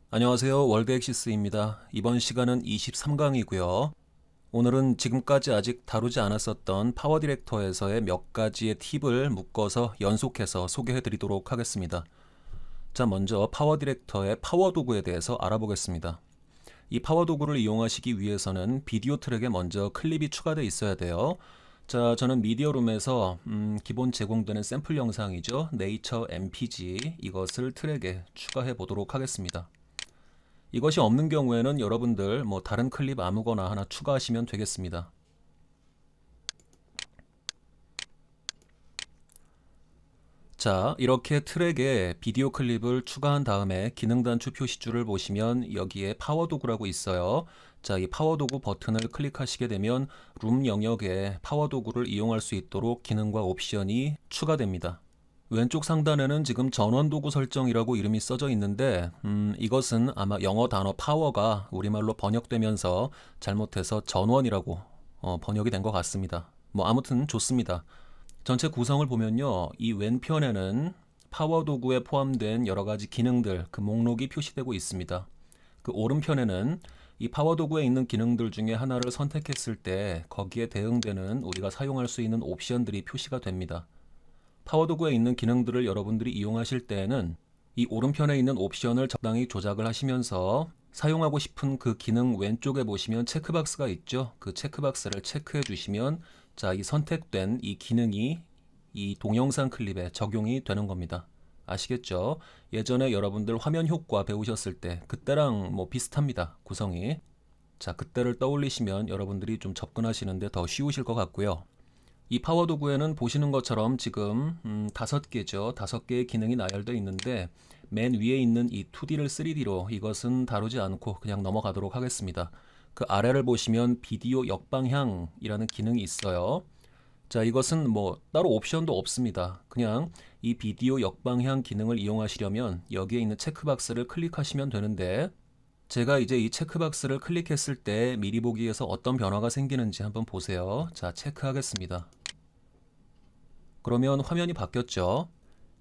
안녕하세요. 월드엑시스입니다. 이번 시간은 23강이고요. 오늘은 지금까지 아직 다루지 않았었던 파워 디렉터에서의 몇 가지의 팁을 묶어서 연속해서 소개해 드리도록 하겠습니다. 자, 먼저 파워 디렉터의 파워 도구에 대해서 알아보겠습니다. 이 파워 도구를 이용하시기 위해서는 비디오 트랙에 먼저 클립이 추가되어 있어야 돼요. 자, 저는 미디어룸에서 기본 제공되는 샘플 영상이죠. 네이처 MPG 이것을 트랙에 추가해 보도록 하겠습니다. 이것이 없는 경우에는 여러분들 다른 클립 아무거나 하나 추가하시면 되겠습니다. 자, 이렇게 트랙에 비디오 클립을 추가한 다음에 기능 단추 표시줄을 보시면 여기에 파워 도구라고 있어요. 자, 이 파워 도구 버튼을 클릭하시게 되면 룸 영역에 파워 도구를 이용할 수 있도록 기능과 옵션이 추가됩니다. 왼쪽 상단에는 지금 전원 도구 설정이라고 이름이 써져 있는데 이것은 아마 영어 단어 파워가 우리말로 번역되면서 잘못해서 전원이라고 번역이 된 것 같습니다. 아무튼 좋습니다. 전체 구성을 보면요, 이 왼편에는 파워 도구에 포함된 여러 가지 기능들, 그 목록이 표시되고 있습니다. 그 오른편에는 이 파워 도구에 있는 기능들 중에 하나를 선택했을 때 거기에 대응되는 우리가 사용할 수 있는 옵션들이 표시가 됩니다. 파워 도구에 있는 기능들을 여러분들이 이용하실 때에는 이 오른편에 있는 옵션을 적당히 조작을 하시면서 사용하고 싶은 그 기능 왼쪽에 보시면 체크박스가 있죠. 그 체크박스를 체크해 주시면 자, 이 선택된 이 기능이 이 동영상 클립에 적용이 되는 겁니다. 아시겠죠? 예전에 여러분들 화면 효과 배우셨을 때 그때랑 비슷합니다. 구성이. 자, 그때를 떠올리시면 여러분들이 좀 접근하시는데 더 쉬우실 것 같고요. 이 파워 도구에는 보시는 것처럼 지금 5개죠. 5개의 기능이 나열되어 있는데 맨 위에 있는 이 2D를 3D로 이것은 다루지 않고 그냥 넘어가도록 하겠습니다. 그 아래를 보시면 비디오 역방향이라는 기능이 있어요. 자, 이것은 따로 옵션도 없습니다. 그냥 이 비디오 역방향 기능을 이용하시려면 여기에 있는 체크박스를 클릭하시면 되는데 제가 이제 이 체크박스를 클릭했을 때 미리 보기에서 어떤 변화가 생기는지 한번 보세요. 자, 체크하겠습니다. 그러면 화면이 바뀌었죠.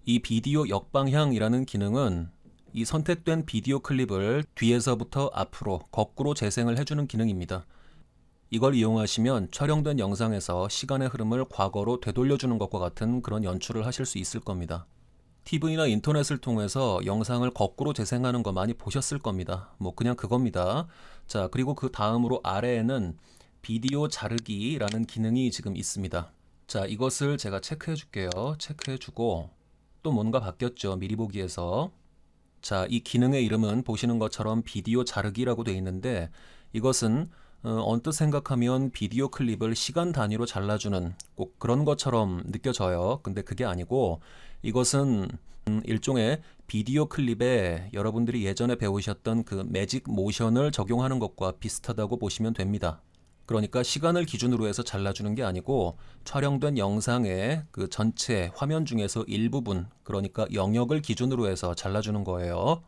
이 비디오 역방향이라는 기능은 이 선택된 비디오 클립을 뒤에서부터 앞으로 거꾸로 재생을 해주는 기능입니다. 이걸 이용하시면 촬영된 영상에서 시간의 흐름을 과거로 되돌려주는 것과 같은 그런 연출을 하실 수 있을 겁니다. TV나 인터넷을 통해서 영상을 거꾸로 재생하는 거 많이 보셨을 겁니다. 그냥 그겁니다. 자, 그리고 그 다음으로 아래에는 비디오 자르기라는 기능이 지금 있습니다. 자, 이것을 제가 체크해 줄게요. 체크해 주고 또 뭔가 바뀌었죠. 미리 보기에서. 자, 이 기능의 이름은 보시는 것처럼 비디오 자르기라고 되어 있는데 이것은 언뜻 생각하면 비디오 클립을 시간 단위로 잘라주는 꼭 그런 것처럼 느껴져요. 근데 그게 아니고 이것은 일종의 비디오 클립에 여러분들이 예전에 배우셨던 그 매직 모션을 적용하는 것과 비슷하다고 보시면 됩니다. 그러니까 시간을 기준으로 해서 잘라주는 게 아니고 촬영된 영상의 그 전체 화면 중에서 일부분, 그러니까 영역을 기준으로 해서 잘라주는 거예요.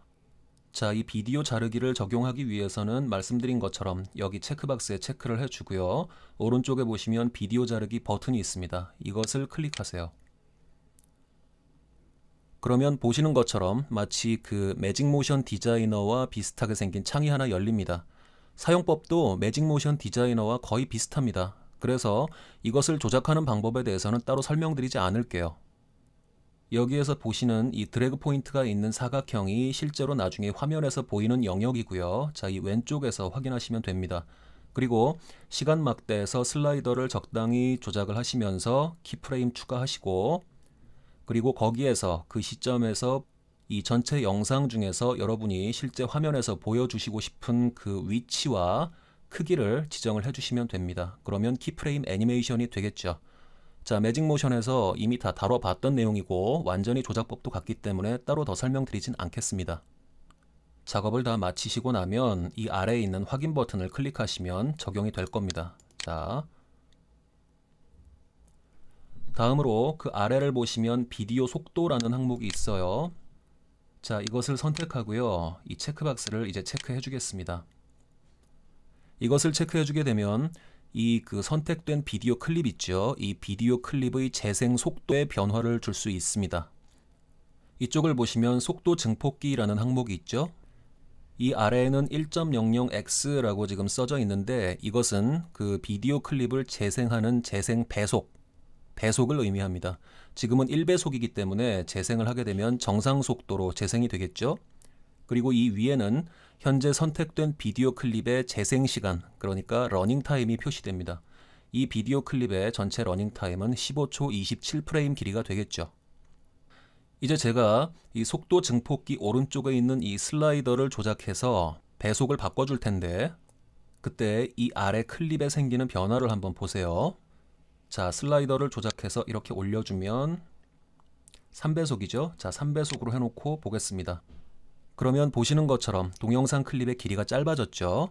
자, 이 비디오 자르기를 적용하기 위해서는 말씀드린 것처럼 여기 체크박스에 체크를 해주고요. 오른쪽에 보시면 비디오 자르기 버튼이 있습니다. 이것을 클릭하세요. 그러면 보시는 것처럼 마치 그 매직 모션 디자이너와 비슷하게 생긴 창이 하나 열립니다. 사용법도 매직 모션 디자이너와 거의 비슷합니다. 그래서 이것을 조작하는 방법에 대해서는 따로 설명드리지 않을게요. 여기에서 보시는 이 드래그 포인트가 있는 사각형이 실제로 나중에 화면에서 보이는 영역이고요. 자, 이 왼쪽에서 확인하시면 됩니다. 그리고 시간 막대에서 슬라이더를 적당히 조작을 하시면서 키프레임 추가하시고 그리고 거기에서 그 시점에서 이 전체 영상 중에서 여러분이 실제 화면에서 보여주시고 싶은 그 위치와 크기를 지정을 해주시면 됩니다. 그러면 키프레임 애니메이션이 되겠죠. 자, 매직 모션에서 이미 다 다뤄봤던 내용이고 완전히 조작법도 같기 때문에 따로 더 설명드리진 않겠습니다. 작업을 다 마치시고 나면 이 아래에 있는 확인 버튼을 클릭하시면 적용이 될 겁니다. 자, 다음으로 그 아래를 보시면 비디오 속도라는 항목이 있어요. 자, 이것을 선택하고요. 이 체크박스를 이제 체크해 주겠습니다. 이것을 체크해 주게 되면 이 그 선택된 비디오 클립 있죠. 이 비디오 클립의 재생 속도에 변화를 줄 수 있습니다. 이쪽을 보시면 속도 증폭기라는 항목이 있죠. 이 아래에는 1.00x라고 지금 써져 있는데 이것은 그 비디오 클립을 재생하는 재생 배속을 의미합니다. 지금은 1배속이기 때문에 재생을 하게 되면 정상 속도로 재생이 되겠죠. 그리고 이 위에는 현재 선택된 비디오 클립의 재생 시간, 그러니까 러닝 타임이 표시됩니다. 이 비디오 클립의 전체 러닝 타임은 15초 27프레임 길이가 되겠죠. 이제 제가 이 속도 증폭기 오른쪽에 있는 이 슬라이더를 조작해서 배속을 바꿔줄 텐데 그때 이 아래 클립에 생기는 변화를 한번 보세요. 자, 슬라이더를 조작해서 이렇게 올려주면 3배속이죠. 자, 3배속으로 해놓고 보겠습니다. 그러면 보시는 것처럼 동영상 클립의 길이가 짧아졌죠.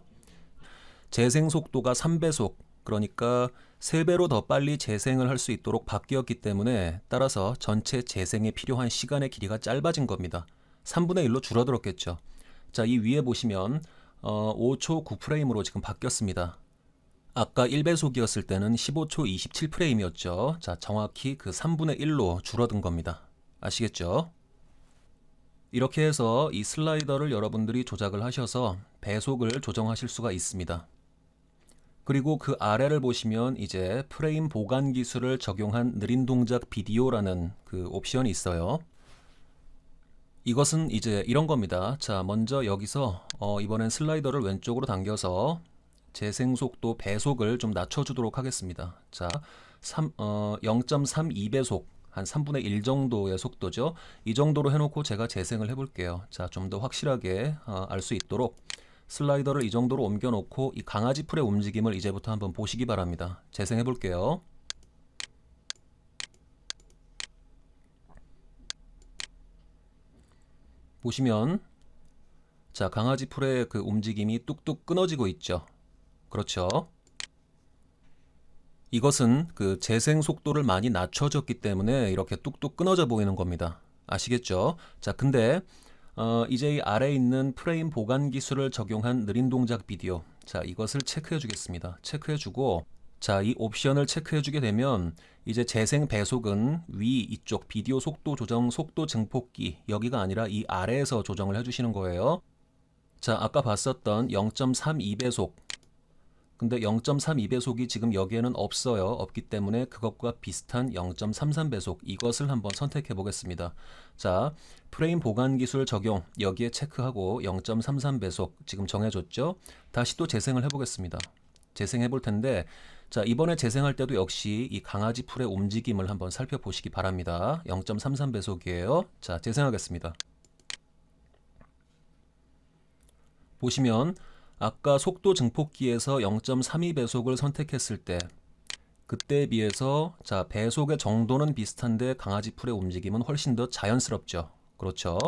재생 속도가 3배속, 그러니까 3배로 더 빨리 재생을 할 수 있도록 바뀌었기 때문에 따라서 전체 재생에 필요한 시간의 길이가 짧아진 겁니다. 3분의 1로 줄어들었겠죠. 자, 이 위에 보시면 5초 9프레임으로 지금 바뀌었습니다. 아까 1배속이었을 때는 15초 27프레임이었죠. 자, 정확히 그 3분의 1로 줄어든 겁니다. 아시겠죠? 이렇게 해서 이 슬라이더를 여러분들이 조작을 하셔서 배속을 조정하실 수가 있습니다. 그리고 그 아래를 보시면 이제 프레임 보관 기술을 적용한 느린 동작 비디오라는 그 옵션이 있어요. 이것은 이제 이런 겁니다. 자, 먼저 여기서 이번엔 슬라이더를 왼쪽으로 당겨서 재생 속도 배속을 좀 낮춰주도록 하겠습니다. 자, 0.32배속, 한 3분의 1 정도의 속도죠. 이 정도로 해놓고 제가 재생을 해볼게요. 자, 좀 더 확실하게 알 수 있도록 슬라이더를 이 정도로 옮겨놓고 이 강아지 풀의 움직임을 이제부터 한번 보시기 바랍니다. 재생해볼게요. 보시면 자, 강아지 풀의 그 움직임이 뚝뚝 끊어지고 있죠. 그렇죠. 이것은 그 재생 속도를 많이 낮춰줬기 때문에 이렇게 뚝뚝 끊어져 보이는 겁니다. 아시겠죠? 자, 근데 이제 이 아래에 있는 프레임 보관 기술을 적용한 느린 동작 비디오, 자, 이것을 체크해 주겠습니다. 체크해 주고 자, 이 옵션을 체크해 주게 되면 이제 재생 배속은 위 이쪽 비디오 속도 조정 속도 증폭기 여기가 아니라 이 아래에서 조정을 해 주시는 거예요. 자, 아까 봤었던 0.32배속, 근데 0.32배속이 지금 여기에는 없어요. 없기 때문에 그것과 비슷한 0.33배속, 이것을 한번 선택해 보겠습니다. 자, 프레임 보관 기술 적용 여기에 체크하고 0.33배속 지금 정해줬죠. 다시 또 재생을 해보겠습니다. 재생해 볼 텐데 자, 이번에 재생할 때도 역시 이 강아지 풀의 움직임을 한번 살펴보시기 바랍니다. 0.33배속이에요. 자, 재생하겠습니다. 보시면 아까 속도 증폭기에서 0.32배속을 선택했을 때 그때에 비해서 자, 배속의 정도는 비슷한데 강아지 풀의 움직임은 훨씬 더 자연스럽죠. 그렇죠?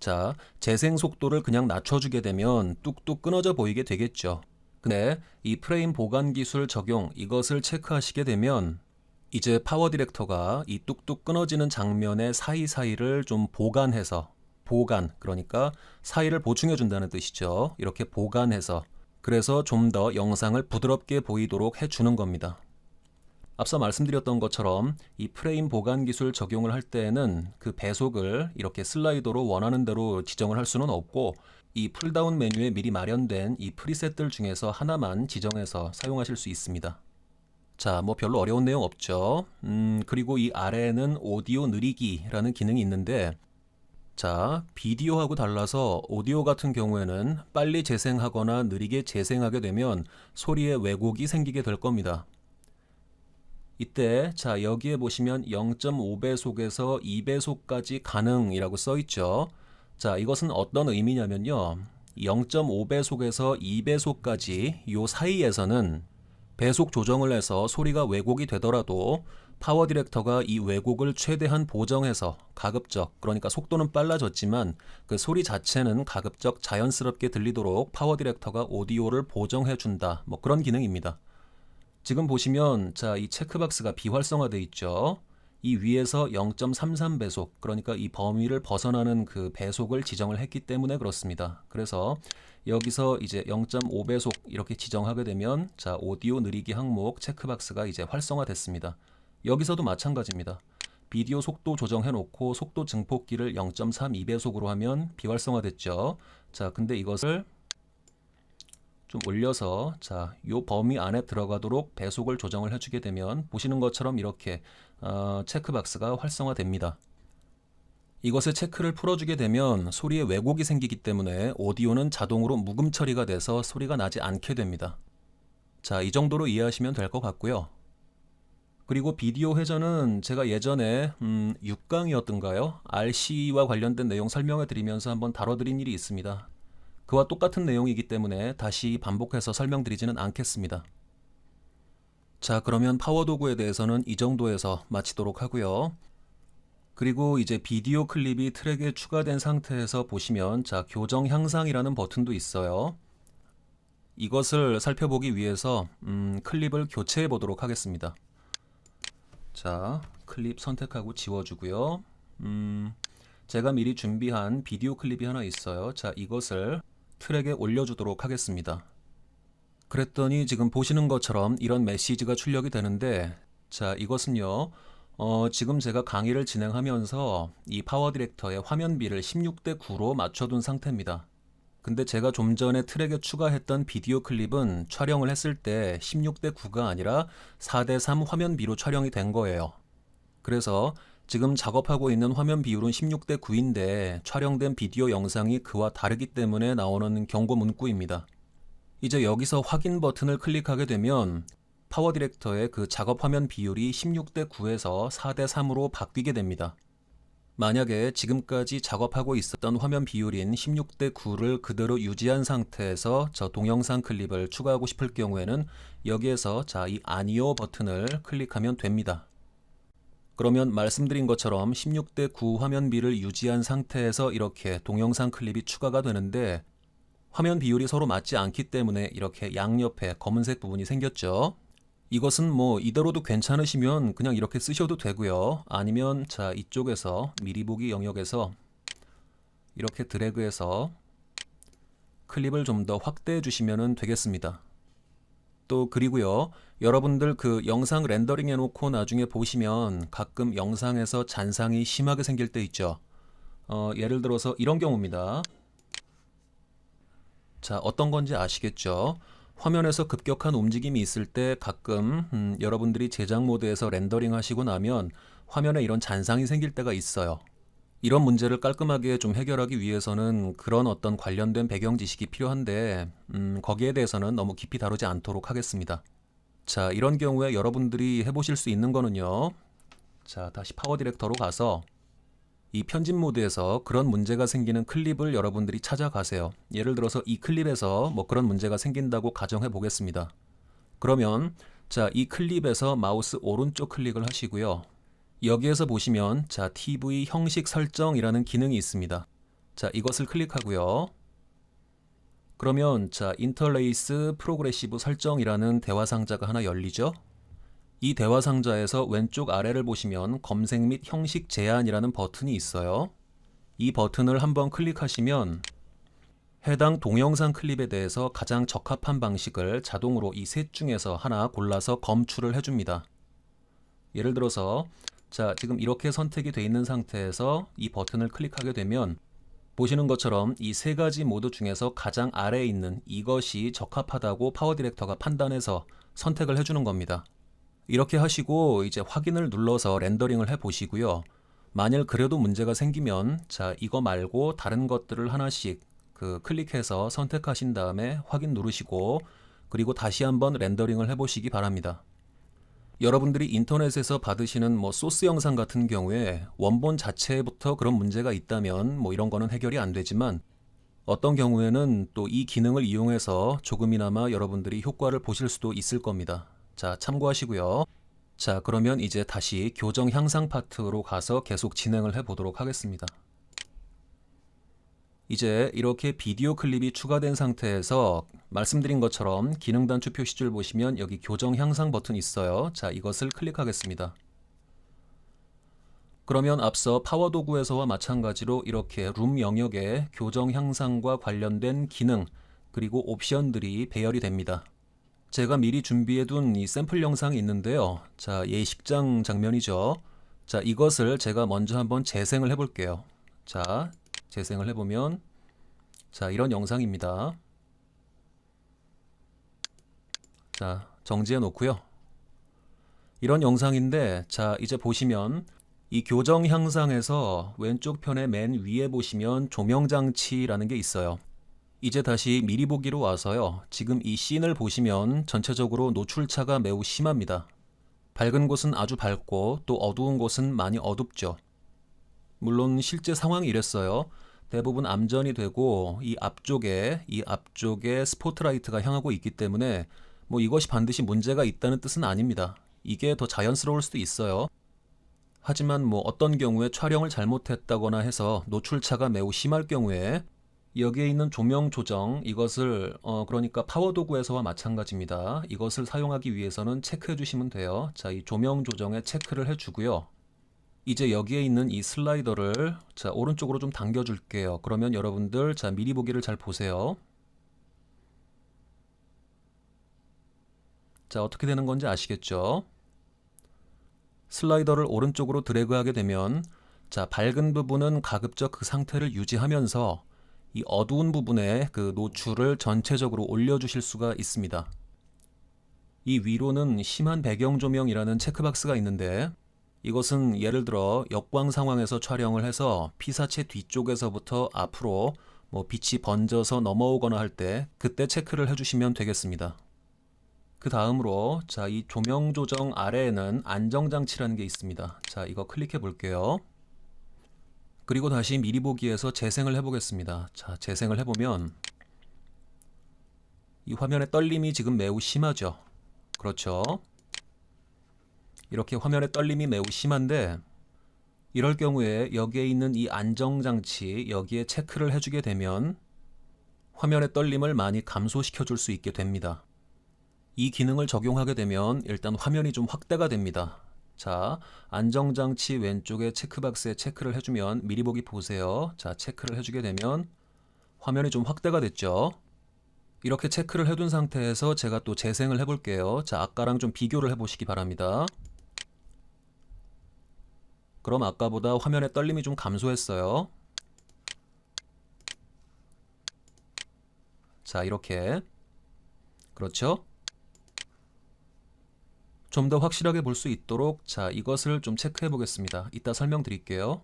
자, 재생 속도를 그냥 낮춰주게 되면 뚝뚝 끊어져 보이게 되겠죠. 근데 이 프레임 보관 기술 적용 이것을 체크하시게 되면 이제 파워 디렉터가 이 뚝뚝 끊어지는 장면의 사이사이를 좀 보관해서 그러니까 사이를 보충해 준다는 뜻이죠. 이렇게 보관해서 그래서 좀 더 영상을 부드럽게 보이도록 해주는 겁니다. 앞서 말씀드렸던 것처럼 이 프레임 보관 기술 적용을 할 때에는 그 배속을 이렇게 슬라이더로 원하는 대로 지정을 할 수는 없고 이 풀다운 메뉴에 미리 마련된 이 프리셋들 중에서 하나만 지정해서 사용하실 수 있습니다. 자, 뭐 별로 어려운 내용 없죠. 그리고 이 아래에는 오디오 느리기라는 기능이 있는데 자, 비디오하고 달라서 오디오 같은 경우에는 빨리 재생하거나 느리게 재생하게 되면 소리에 왜곡이 생기게 될 겁니다. 이때 자, 여기에 보시면 0.5배속에서 2배속까지 가능이라고 써 있죠. 자, 이것은 어떤 의미냐면요. 0.5배속에서 2배속까지 요 사이에서는 배속 조정을 해서 소리가 왜곡이 되더라도 파워 디렉터가 이 왜곡을 최대한 보정해서 가급적, 그러니까 속도는 빨라졌지만 그 소리 자체는 가급적 자연스럽게 들리도록 파워 디렉터가 오디오를 보정해 준다. 뭐 그런 기능입니다. 지금 보시면 자, 이 체크박스가 비활성화되어 있죠. 이 위에서 0.33 배속, 그러니까 이 범위를 벗어나는 그 배속을 지정을 했기 때문에 그렇습니다. 그래서 여기서 이제 0.5 배속 이렇게 지정하게 되면 자, 오디오 느리기 항목 체크박스가 이제 활성화됐습니다. 여기서도 마찬가지입니다. 비디오 속도 조정해 놓고 속도 증폭기를 0.32 배속으로 하면 비활성화됐죠. 자, 근데 이것을 좀 올려서 자, 요 범위 안에 들어가도록 배속을 조정을 해주게 되면 보시는 것처럼 이렇게 체크박스가 활성화됩니다. 이것의 체크를 풀어주게 되면 소리에 왜곡이 생기기 때문에 오디오는 자동으로 묵음 처리가 돼서 소리가 나지 않게 됩니다. 자, 이 정도로 이해하시면 될 것 같고요. 그리고 비디오 회전은 제가 예전에 6강이었던가요? RC와 관련된 내용 설명해 드리면서 한번 다뤄드린 일이 있습니다. 그와 똑같은 내용이기 때문에 다시 반복해서 설명드리지는 않겠습니다. 자, 그러면 파워 도구에 대해서는 이 정도에서 마치도록 하고요. 그리고 이제 비디오 클립이 트랙에 추가된 상태에서 보시면 자, 교정 향상이라는 버튼도 있어요. 이것을 살펴보기 위해서 클립을 교체해 보도록 하겠습니다. 자, 클립 선택하고 지워주고요. 제가 미리 준비한 비디오 클립이 하나 있어요. 자, 이것을 트랙에 올려주도록 하겠습니다. 그랬더니 지금 보시는 것처럼 이런 메시지가 출력이 되는데 자, 이것은요. 지금 제가 강의를 진행하면서 이 파워 디렉터의 화면비를 16대 9로 맞춰둔 상태입니다. 근데 제가 좀 전에 트랙에 추가했던 비디오 클립은 촬영을 했을 때 16대 9가 아니라 4대 3 화면비로 촬영이 된 거예요. 그래서 지금 작업하고 있는 화면 비율은 16대 9인데 촬영된 비디오 영상이 그와 다르기 때문에 나오는 경고 문구입니다. 이제 여기서 확인 버튼을 클릭하게 되면 파워 디렉터의 그 작업 화면 비율이 16대 9에서 4대 3으로 바뀌게 됩니다. 만약에 지금까지 작업하고 있었던 화면 비율인 16대 9를 그대로 유지한 상태에서 저 동영상 클립을 추가하고 싶을 경우에는 여기에서 자, 이 아니오 버튼을 클릭하면 됩니다. 그러면 말씀드린 것처럼 16대 9 화면비를 유지한 상태에서 이렇게 동영상 클립이 추가가 되는데 화면 비율이 서로 맞지 않기 때문에 이렇게 양옆에 검은색 부분이 생겼죠. 이것은 뭐 이대로도 괜찮으시면 그냥 이렇게 쓰셔도 되고요. 아니면 자, 이쪽에서 미리 보기 영역에서 이렇게 드래그해서 클립을 좀 더 확대해 주시면 되겠습니다. 또 그리고요, 여러분들 그 영상 렌더링 해놓고 나중에 보시면 가끔 영상에서 잔상이 심하게 생길 때 있죠. 예를 들어서 이런 경우입니다. 자, 어떤 건지 아시겠죠? 화면에서 급격한 움직임이 있을 때 가끔 여러분들이 제작 모드에서 렌더링 하시고 나면 화면에 이런 잔상이 생길 때가 있어요. 이런 문제를 깔끔하게 좀 해결하기 위해서는 그런 어떤 관련된 배경 지식이 필요한데 거기에 대해서는 너무 깊이 다루지 않도록 하겠습니다. 자, 이런 경우에 여러분들이 해보실 수 있는 거는요. 자, 다시 파워 디렉터로 가서 이 편집 모드에서 그런 문제가 생기는 클립을 여러분들이 찾아가세요. 예를 들어서 이 클립에서 뭐 그런 문제가 생긴다고 가정해 보겠습니다. 그러면 자, 이 클립에서 마우스 오른쪽 클릭을 하시고요. 여기에서 보시면 자, TV 형식 설정이라는 기능이 있습니다. 자, 이것을 클릭하고요. 그러면 자, 인터레이스 프로그레시브 설정이라는 대화 상자가 하나 열리죠. 이 대화 상자에서 왼쪽 아래를 보시면 검색 및 형식 제한이라는 버튼이 있어요. 이 버튼을 한번 클릭하시면 해당 동영상 클립에 대해서 가장 적합한 방식을 자동으로 이 셋 중에서 하나 골라서 검출을 해줍니다. 예를 들어서 자, 지금 이렇게 선택이 되어 있는 상태에서 이 버튼을 클릭하게 되면 보시는 것처럼 이 세 가지 모드 중에서 가장 아래에 있는 이것이 적합하다고 파워 디렉터가 판단해서 선택을 해주는 겁니다. 이렇게 하시고 이제 확인을 눌러서 렌더링을 해 보시고요. 만일 그래도 문제가 생기면 자, 이거 말고 다른 것들을 하나씩 클릭해서 선택하신 다음에 확인 누르시고 그리고 다시 한번 렌더링을 해 보시기 바랍니다. 여러분들이 인터넷에서 받으시는 뭐 소스 영상 같은 경우에 원본 자체부터 그런 문제가 있다면 뭐 이런 거는 해결이 안 되지만 어떤 경우에는 또 이 기능을 이용해서 조금이나마 여러분들이 효과를 보실 수도 있을 겁니다. 자, 참고하시고요. 자, 그러면 이제 다시 교정 향상 파트로 가서 계속 진행을 해 보도록 하겠습니다. 이제 이렇게 비디오 클립이 추가된 상태에서 말씀드린 것처럼 기능 단추 표시줄 보시면 여기 교정 향상 버튼 있어요. 자, 이것을 클릭하겠습니다. 그러면 앞서 파워 도구에서와 마찬가지로 이렇게 룸 영역에 교정 향상과 관련된 기능 그리고 옵션들이 배열이 됩니다. 제가 미리 준비해둔 이 샘플 영상이 있는데요. 자, 예식장 장면이죠. 자, 이것을 제가 먼저 한번 재생을 해볼게요. 자, 재생을 해보면 자, 이런 영상입니다. 자, 정지해 놓고요. 이런 영상인데 자, 이제 보시면 이 교정 향상에서 왼쪽 편의 맨 위에 보시면 조명 장치라는 게 있어요. 이제 다시 미리 보기로 와서요. 지금 이 씬을 보시면 전체적으로 노출차가 매우 심합니다. 밝은 곳은 아주 밝고 또 어두운 곳은 많이 어둡죠. 물론 실제 상황이 이랬어요. 대부분 암전이 되고 이 앞쪽에 스포트라이트가 향하고 있기 때문에 뭐 이것이 반드시 문제가 있다는 뜻은 아닙니다. 이게 더 자연스러울 수도 있어요. 하지만 뭐 어떤 경우에 촬영을 잘못했다거나 해서 노출차가 매우 심할 경우에 여기에 있는 조명 조정 이것을 그러니까 파워 도구에서와 마찬가지입니다. 이것을 사용하기 위해서는 체크해 주시면 돼요. 자, 이 조명 조정에 체크를 해 주고요. 이제 여기에 있는 이 슬라이더를 자, 오른쪽으로 좀 당겨 줄게요. 그러면 여러분들 자, 미리 보기를 잘 보세요. 자, 어떻게 되는 건지 아시겠죠? 슬라이더를 오른쪽으로 드래그하게 되면 자, 밝은 부분은 가급적 그 상태를 유지하면서 이 어두운 부분에 그 노출을 전체적으로 올려주실 수가 있습니다. 이 위로는 심한 배경 조명이라는 체크박스가 있는데 이것은 예를 들어 역광 상황에서 촬영을 해서 피사체 뒤쪽에서부터 앞으로 뭐 빛이 번져서 넘어오거나 할 때 그때 체크를 해주시면 되겠습니다. 그 다음으로 자, 이 조명 조정 아래에는 안정장치라는 게 있습니다. 자, 이거 클릭해 볼게요. 그리고 다시 미리 보기에서 재생을 해보겠습니다. 자, 재생을 해보면 이 화면의 떨림이 지금 매우 심하죠. 그렇죠. 이렇게 화면의 떨림이 매우 심한데 이럴 경우에 여기에 있는 이 안정장치 여기에 체크를 해주게 되면 화면의 떨림을 많이 감소시켜 줄 수 있게 됩니다. 이 기능을 적용하게 되면 일단 화면이 좀 확대가 됩니다. 자, 안정장치 왼쪽에 체크박스에 체크를 해주면 미리 보기 보세요. 자, 체크를 해주게 되면 화면이 좀 확대가 됐죠. 이렇게 체크를 해둔 상태에서 제가 또 재생을 해볼게요. 자, 아까랑 좀 비교를 해보시기 바랍니다. 그럼 아까보다 화면의 떨림이 좀 감소했어요. 자, 이렇게 그렇죠? 좀 더 확실하게 볼 수 있도록 자, 이것을 좀 체크해 보겠습니다. 이따 설명드릴게요.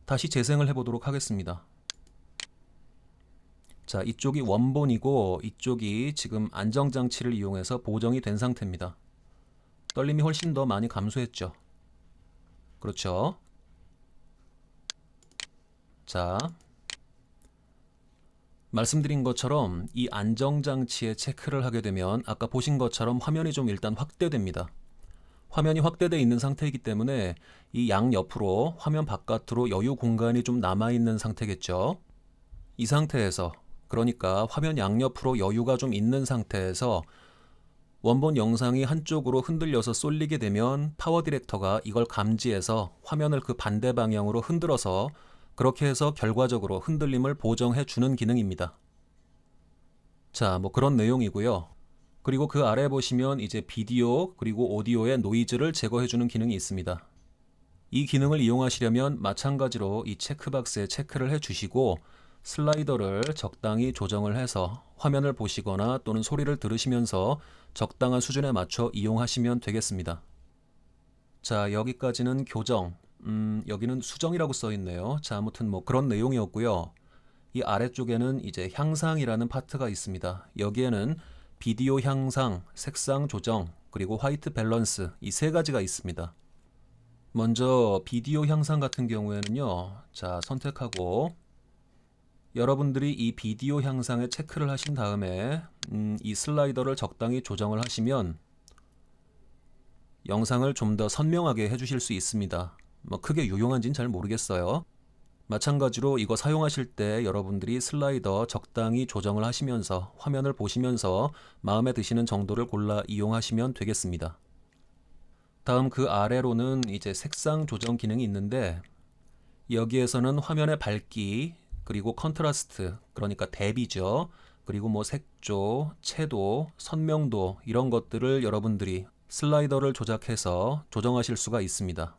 다시 재생을 해보도록 하겠습니다. 자, 이쪽이 원본이고 이쪽이 지금 안정장치를 이용해서 보정이 된 상태입니다. 떨림이 훨씬 더 많이 감소했죠. 그렇죠? 자, 말씀드린 것처럼 이 안정장치에 체크를 하게 되면 아까 보신 것처럼 화면이 좀 일단 확대됩니다. 화면이 확대되어 있는 상태이기 때문에 이 양옆으로 화면 바깥으로 여유 공간이 좀 남아있는 상태겠죠. 이 상태에서 그러니까 화면 양옆으로 여유가 좀 있는 상태에서 원본 영상이 한쪽으로 흔들려서 쏠리게 되면 파워 디렉터가 이걸 감지해서 화면을 그 반대 방향으로 흔들어서 그렇게 해서 결과적으로 흔들림을 보정해 주는 기능입니다. 자, 뭐 그런 내용이고요. 그리고 그 아래 보시면 이제 비디오 그리고 오디오의 노이즈를 제거해 주는 기능이 있습니다. 이 기능을 이용하시려면 마찬가지로 이 체크박스에 체크를 해 주시고 슬라이더를 적당히 조정을 해서 화면을 보시거나 또는 소리를 들으시면서 적당한 수준에 맞춰 이용하시면 되겠습니다. 자, 여기까지는 교정. 여기는 수정이라고 써 있네요. 자, 아무튼 뭐 그런 내용이었고요. 이 아래쪽에는 이제 향상이라는 파트가 있습니다. 여기에는 비디오 향상, 색상 조정, 그리고 화이트 밸런스 이 세 가지가 있습니다. 먼저 비디오 향상 같은 경우에는요. 자, 선택하고 여러분들이 이 비디오 향상에 체크를 하신 다음에 이 슬라이더를 적당히 조정을 하시면 영상을 좀 더 선명하게 해주실 수 있습니다. 뭐 크게 유용한지는 잘 모르겠어요. 마찬가지로 이거 사용하실 때 여러분들이 슬라이더 적당히 조정을 하시면서 화면을 보시면서 마음에 드시는 정도를 골라 이용하시면 되겠습니다. 다음 그 아래로는 이제 색상 조정 기능이 있는데 여기에서는 화면의 밝기 그리고 컨트라스트 그러니까 대비죠. 그리고 뭐 색조, 채도, 선명도 이런 것들을 여러분들이 슬라이더를 조작해서 조정하실 수가 있습니다.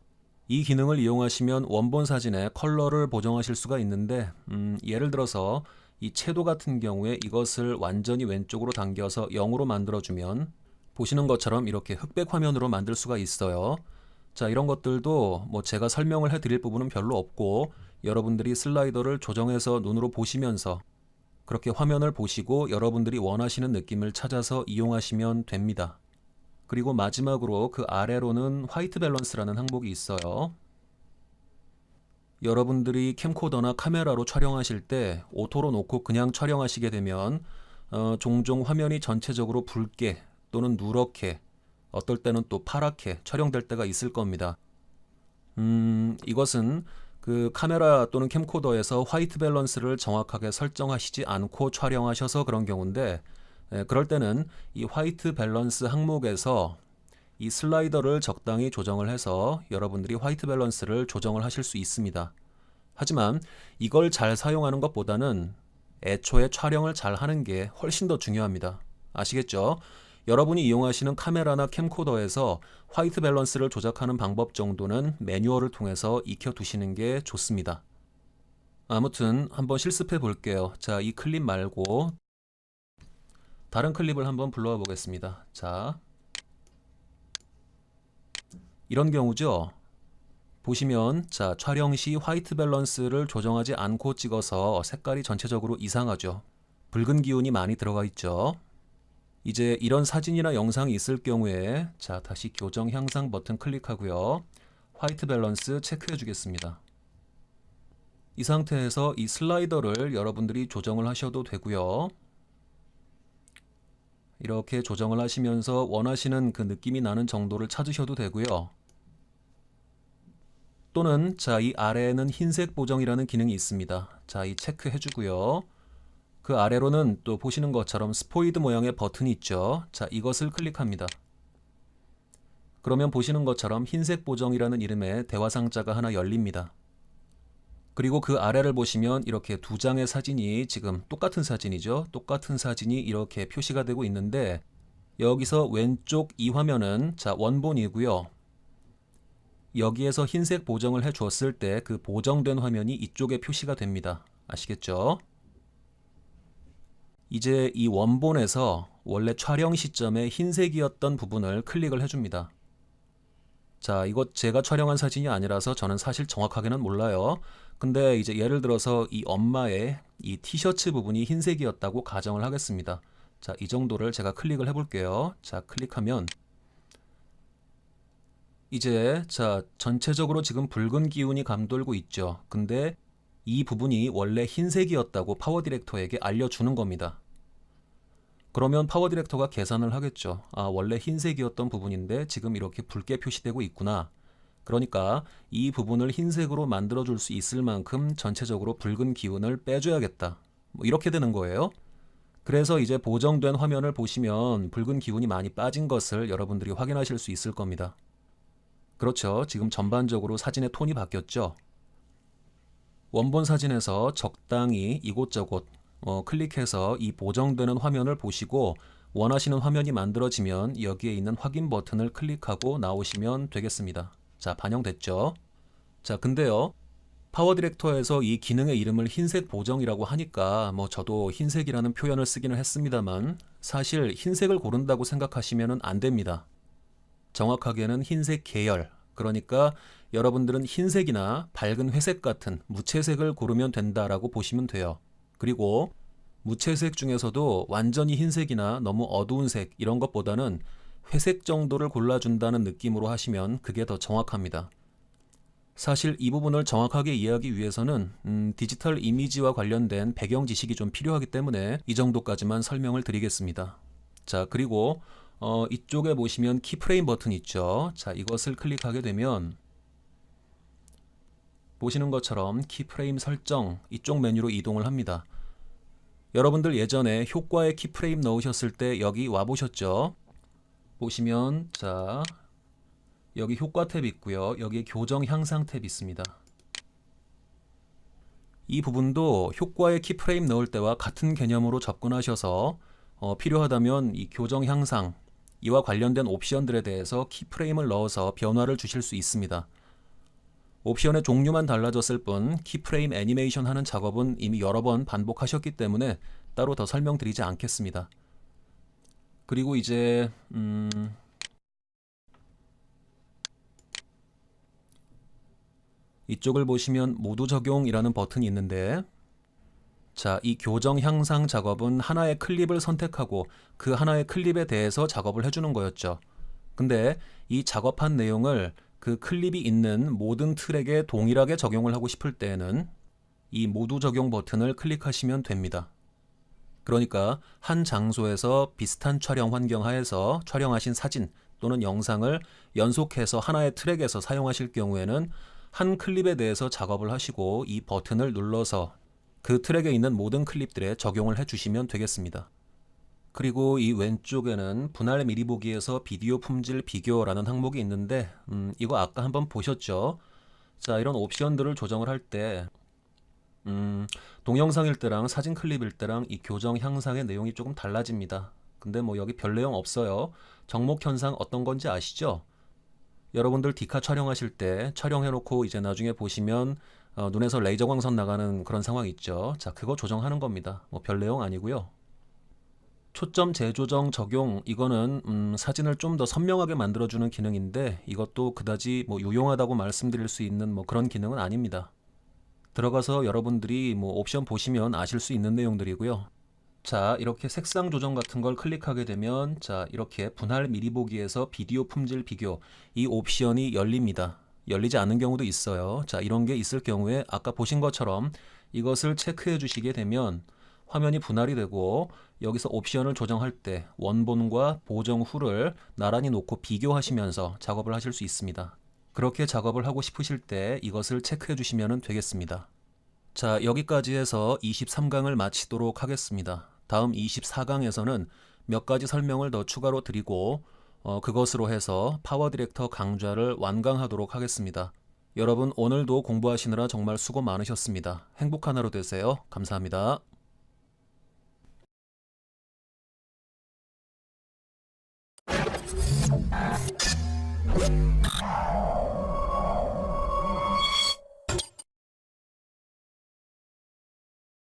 이 기능을 이용하시면 원본 사진의 컬러를 보정하실 수가 있는데 예를 들어서 이 채도 같은 경우에 이것을 완전히 왼쪽으로 당겨서 0으로 만들어주면 보시는 것처럼 이렇게 흑백 화면으로 만들 수가 있어요. 자, 이런 것들도 뭐 제가 설명을 해드릴 부분은 별로 없고 여러분들이 슬라이더를 조정해서 눈으로 보시면서 그렇게 화면을 보시고 여러분들이 원하시는 느낌을 찾아서 이용하시면 됩니다. 그리고 마지막으로 그 아래로는 화이트 밸런스라는 항목이 있어요. 여러분들이 캠코더나 카메라로 촬영하실 때 오토로 놓고 그냥 촬영하시게 되면 종종 화면이 전체적으로 붉게 또는 누렇게 어떨 때는 또 파랗게 촬영될 때가 있을 겁니다. 이것은 그 카메라 또는 캠코더에서 화이트 밸런스를 정확하게 설정하시지 않고 촬영하셔서 그런 경우인데 그럴 때는 이 화이트 밸런스 항목에서 이 슬라이더를 적당히 조정을 해서 여러분들이 화이트 밸런스를 조정을 하실 수 있습니다. 하지만 이걸 잘 사용하는 것보다는 애초에 촬영을 잘 하는 게 훨씬 더 중요합니다. 아시겠죠? 여러분이 이용하시는 카메라나 캠코더에서 화이트 밸런스를 조작하는 방법 정도는 매뉴얼을 통해서 익혀두시는 게 좋습니다. 아무튼 한번 실습해 볼게요. 자, 이 클립 말고 다른 클립을 한번 불러와 보겠습니다. 자, 이런 경우죠. 보시면 자, 촬영 시 화이트 밸런스를 조정하지 않고 찍어서 색깔이 전체적으로 이상하죠. 붉은 기운이 많이 들어가 있죠. 이제 이런 사진이나 영상이 있을 경우에 자, 다시 교정 향상 버튼 클릭하고요. 화이트 밸런스 체크해 주겠습니다. 이 상태에서 이 슬라이더를 여러분들이 조정을 하셔도 되고요. 이렇게 조정을 하시면서 원하시는 그 느낌이 나는 정도를 찾으셔도 되고요. 또는 자, 이 아래에는 흰색 보정이라는 기능이 있습니다. 자, 이 체크해 주고요. 그 아래로는 또 보시는 것처럼 스포이드 모양의 버튼이 있죠. 자, 이것을 클릭합니다. 그러면 보시는 것처럼 흰색 보정이라는 이름의 대화상자가 하나 열립니다. 그리고 그 아래를 보시면 이렇게 두 장의 사진이 지금 똑같은 사진이죠. 똑같은 사진이 이렇게 표시가 되고 있는데 여기서 왼쪽 이 화면은 자, 원본이고요. 여기에서 흰색 보정을 해 주었을 때 그 보정된 화면이 이쪽에 표시가 됩니다. 아시겠죠? 이제 이 원본에서 원래 촬영 시점에 흰색이었던 부분을 클릭을 해줍니다. 자, 이거 제가 촬영한 사진이 아니라서 저는 사실 정확하게는 몰라요. 근데 이제 예를 들어서 이 엄마의 이 티셔츠 부분이 흰색이었다고 가정을 하겠습니다. 자, 이 정도를 제가 클릭을 해볼게요. 자, 클릭하면 이제 자, 전체적으로 지금 붉은 기운이 감돌고 있죠. 근데 이 부분이 원래 흰색이었다고 파워 디렉터에게 알려주는 겁니다. 그러면 파워 디렉터가 계산을 하겠죠. 아, 원래 흰색이었던 부분인데 지금 이렇게 붉게 표시되고 있구나. 그러니까 이 부분을 흰색으로 만들어 줄 수 있을 만큼 전체적으로 붉은 기운을 빼줘야겠다. 뭐 이렇게 되는 거예요. 그래서 이제 보정된 화면을 보시면 붉은 기운이 많이 빠진 것을 여러분들이 확인하실 수 있을 겁니다. 그렇죠. 지금 전반적으로 사진의 톤이 바뀌었죠. 원본 사진에서 적당히 이곳저곳 클릭해서 이 보정되는 화면을 보시고 원하시는 화면이 만들어지면 여기에 있는 확인 버튼을 클릭하고 나오시면 되겠습니다. 자, 반영됐죠? 자, 근데요. 파워 디렉터에서 이 기능의 이름을 흰색 보정이라고 하니까 뭐 저도 흰색이라는 표현을 쓰기는 했습니다만 사실 흰색을 고른다고 생각하시면 안 됩니다. 정확하게는 흰색 계열, 그러니까 여러분들은 흰색이나 밝은 회색 같은 무채색을 고르면 된다라고 보시면 돼요. 그리고 무채색 중에서도 완전히 흰색이나 너무 어두운 색 이런 것보다는 회색 정도를 골라준다는 느낌으로 하시면 그게 더 정확합니다. 사실 이 부분을 정확하게 이해하기 위해서는 디지털 이미지와 관련된 배경 지식이 좀 필요하기 때문에 이 정도까지만 설명을 드리겠습니다. 자, 그리고 이쪽에 보시면 키프레임 버튼 있죠. 자, 이것을 클릭하게 되면 보시는 것처럼 키프레임 설정 이쪽 메뉴로 이동을 합니다. 여러분들 예전에 효과에 키프레임 넣으셨을 때 여기 와보셨죠? 보시면 자 여기 효과 탭 있고요. 여기 교정 향상 탭 있습니다. 이 부분도 효과에 키프레임 넣을 때와 같은 개념으로 접근하셔서 필요하다면 이 교정 향상 이와 관련된 옵션들에 대해서 키프레임을 넣어서 변화를 주실 수 있습니다. 옵션의 종류만 달라졌을 뿐 키프레임 애니메이션 하는 작업은 이미 여러 번 반복하셨기 때문에 따로 더 설명드리지 않겠습니다. 그리고 이제 이쪽을 보시면 모두 적용이라는 버튼이 있는데 자, 이 교정 향상 작업은 하나의 클립을 선택하고 그 하나의 클립에 대해서 작업을 해주는 거였죠. 근데 이 작업한 내용을 그 클립이 있는 모든 트랙에 동일하게 적용을 하고 싶을 때에는 이 모두 적용 버튼을 클릭하시면 됩니다. 그러니까 한 장소에서 비슷한 촬영 환경 하에서 촬영하신 사진 또는 영상을 연속해서 하나의 트랙에서 사용하실 경우에는 한 클립에 대해서 작업을 하시고 이 버튼을 눌러서 그 트랙에 있는 모든 클립들에 적용을 해주시면 되겠습니다. 그리고 이 왼쪽에는 분할 미리 보기에서 비디오 품질 비교라는 항목이 있는데 이거 아까 한번 보셨죠? 자, 이런 옵션들을 조정을 할 때 동영상일 때랑 사진 클립일 때랑 이 교정 향상의 내용이 조금 달라집니다. 근데 뭐 여기 별 내용 없어요. 정목 현상 어떤 건지 아시죠? 여러분들 디카 촬영하실 때 촬영해놓고 이제 나중에 보시면 눈에서 레이저 광선 나가는 그런 상황 있죠. 자, 그거 조정하는 겁니다. 뭐 별 내용 아니고요. 초점 재조정 적용 이거는 사진을 좀 더 선명하게 만들어주는 기능인데 이것도 그다지 뭐 유용하다고 말씀드릴 수 있는 뭐 그런 기능은 아닙니다. 들어가서 여러분들이 뭐 옵션 보시면 아실 수 있는 내용들이고요. 자, 이렇게 색상 조정 같은 걸 클릭하게 되면 자, 이렇게 분할 미리 보기에서 비디오 품질 비교 이 옵션이 열립니다. 열리지 않는 경우도 있어요. 자, 이런 게 있을 경우에 아까 보신 것처럼 이것을 체크해 주시게 되면 화면이 분할이 되고 여기서 옵션을 조정할 때 원본과 보정 후를 나란히 놓고 비교하시면서 작업을 하실 수 있습니다. 그렇게 작업을 하고 싶으실 때 이것을 체크해 주시면 되겠습니다. 자, 여기까지 해서 23강을 마치도록 하겠습니다. 다음 24강에서는 몇 가지 설명을 더 추가로 드리고 그것으로 해서 파워 디렉터 강좌를 완강하도록 하겠습니다. 여러분 오늘도 공부하시느라 정말 수고 많으셨습니다. 행복한 하루 되세요. 감사합니다.